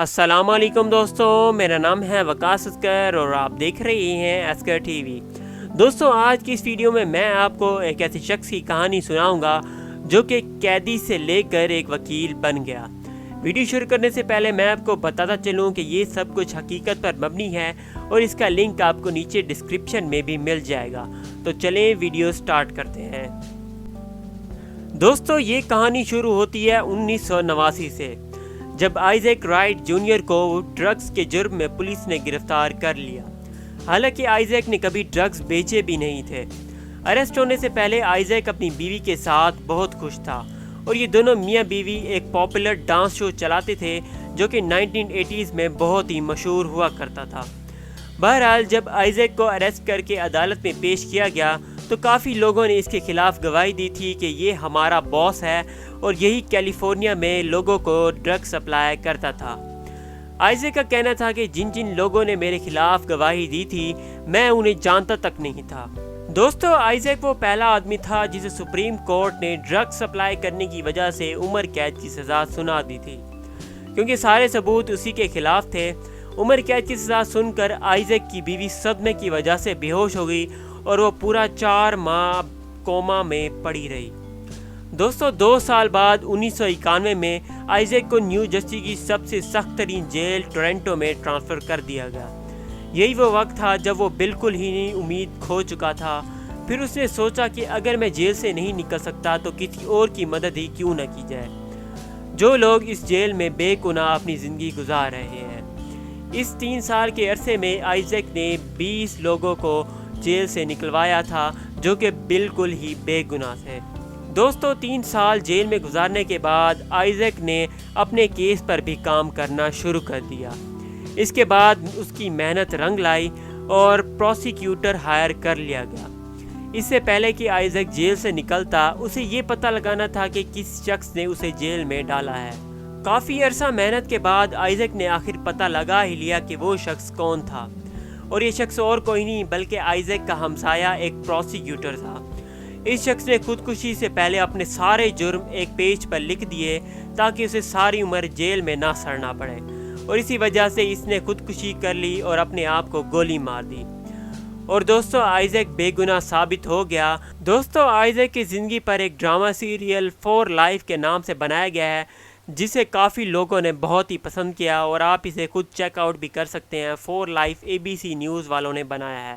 السلام علیکم دوستوں، میرا نام ہے وقاص اسکر اور آپ دیکھ رہے ہیں اسکر ٹی وی۔ دوستوں، آج کی اس ویڈیو میں آپ کو ایک ایسے شخص کی کہانی سناؤں گا جو کہ قیدی سے لے کر ایک وکیل بن گیا۔ ویڈیو شروع کرنے سے پہلے میں آپ کو بتاتا چلوں کہ یہ سب کچھ حقیقت پر مبنی ہے اور اس کا لنک آپ کو نیچے ڈسکرپشن میں بھی مل جائے گا۔ تو چلیں ویڈیو سٹارٹ کرتے ہیں۔ دوستوں، یہ کہانی شروع ہوتی ہے 1989 سے، جب آئزیک رائٹ جونیئر کو ڈرگز کے جرم میں پولیس نے گرفتار کر لیا۔ حالانکہ آئزیک نے کبھی ڈرگز بیچے بھی نہیں تھے۔ اریسٹ ہونے سے پہلے آئزیک اپنی بیوی کے ساتھ بہت خوش تھا اور یہ دونوں میاں بیوی ایک پاپولر ڈانس شو چلاتے تھے جو کہ 1980s میں بہت ہی مشہور ہوا کرتا تھا۔ بہرحال جب آئزیک کو اریسٹ کر کے عدالت میں پیش کیا گیا تو کافی لوگوں نے اس کے خلاف گواہی دی تھی کہ یہ ہمارا باس ہے اور یہی کیلیفورنیا میں لوگوں کو ڈرگ سپلائی کرتا تھا۔ آئزیک کا کہنا تھا کہ جن لوگوں نے میرے خلاف گواہی دی تھی میں انہیں جانتا تک نہیں تھا۔ دوستو، آئزیک وہ پہلا آدمی تھا جسے سپریم کورٹ نے ڈرگ سپلائی کرنے کی وجہ سے عمر قید کی سزا سنا دی تھی، کیونکہ سارے ثبوت اسی کے خلاف تھے۔ عمر قید کی سزا سن کر آئزیک کی بیوی صدمے کی وجہ سے بے ہوش ہو گئی اور وہ پورا 4 ماہ کوما میں پڑی رہی۔ دوستو، 2 سال بعد 1991 میں آئزیک کو نیو جرسی کی سب سے سخت ترین جیل ٹورنٹو میں ٹرانسفر کر دیا گیا۔ یہی وہ وقت تھا جب وہ بالکل ہی امید کھو چکا تھا۔ پھر اس نے سوچا کہ اگر میں جیل سے نہیں نکل سکتا تو کسی اور کی مدد ہی کیوں نہ کی جائے، جو لوگ اس جیل میں بے گناہ اپنی زندگی گزار رہے ہیں۔ اس 3 سال کے عرصے میں آئزیک نے 20 لوگوں کو جیل سے نکلوایا تھا جو کہ بالکل ہی بے گناہ تھے۔ دوستو، 3 سال جیل میں گزارنے کے بعد آئزیک نے اپنے کیس پر بھی کام کرنا شروع کر دیا۔ اس کے بعد اس کی محنت رنگ لائی اور پروسیکیوٹر ہائر کر لیا گیا۔ اس سے پہلے کہ آئزیک جیل سے نکلتا، اسے یہ پتہ لگانا تھا کہ کس شخص نے اسے جیل میں ڈالا ہے۔ کافی عرصہ محنت کے بعد آئزیک نے آخر پتہ لگا ہی لیا کہ وہ شخص کون تھا، اور یہ شخص اور کوئی نہیں بلکہ آئزیک کا ہمسایہ ایک پروسیکیوٹر تھا۔ اس شخص نے خودکشی سے پہلے اپنے سارے جرم ایک پیج پر لکھ دیے تاکہ اسے ساری عمر جیل میں نہ سڑنا پڑے، اور اسی وجہ سے اس نے خودکشی کر لی اور اپنے آپ کو گولی مار دی۔ اور دوستو، آئزیک بے گناہ ثابت ہو گیا۔ دوستو، آئزیک کی زندگی پر ایک ڈرامہ سیریل 4 لائف کے نام سے بنایا گیا ہے، جسے کافی لوگوں نے بہت ہی پسند کیا، اور آپ اسے خود چیک آؤٹ بھی کر سکتے ہیں۔ 4 لائف ABC نیوز والوں نے بنایا ہے۔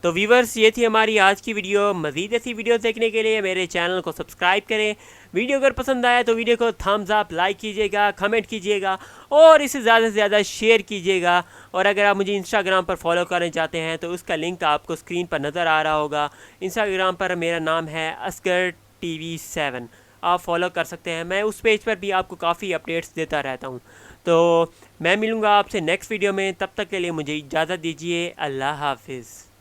تو ویورز، یہ تھی ہماری آج کی ویڈیو۔ مزید ایسی ویڈیوز دیکھنے کے لیے میرے چینل کو سبسکرائب کریں۔ ویڈیو اگر پسند آیا تو ویڈیو کو تھمز اپ، لائک کیجیے گا، کمنٹ کیجیے گا اور اسے زیادہ سے زیادہ شیئر کیجیے گا۔ اور اگر آپ مجھے انسٹاگرام پر فالو کرنا چاہتے ہیں تو اس کا لنک آپ کو اسکرین پر نظر آ رہا ہوگا۔ انسٹاگرام پر میرا نام ہے اسکر TV7، آپ فالو کر سکتے ہیں۔ میں اس پیج پر بھی آپ کو کافی اپڈیٹس دیتا رہتا ہوں۔ تو میں ملوں گا آپ سے نیکسٹ ویڈیو میں، تب تک کے لیے مجھے اجازت دیجیے۔ اللہ حافظ۔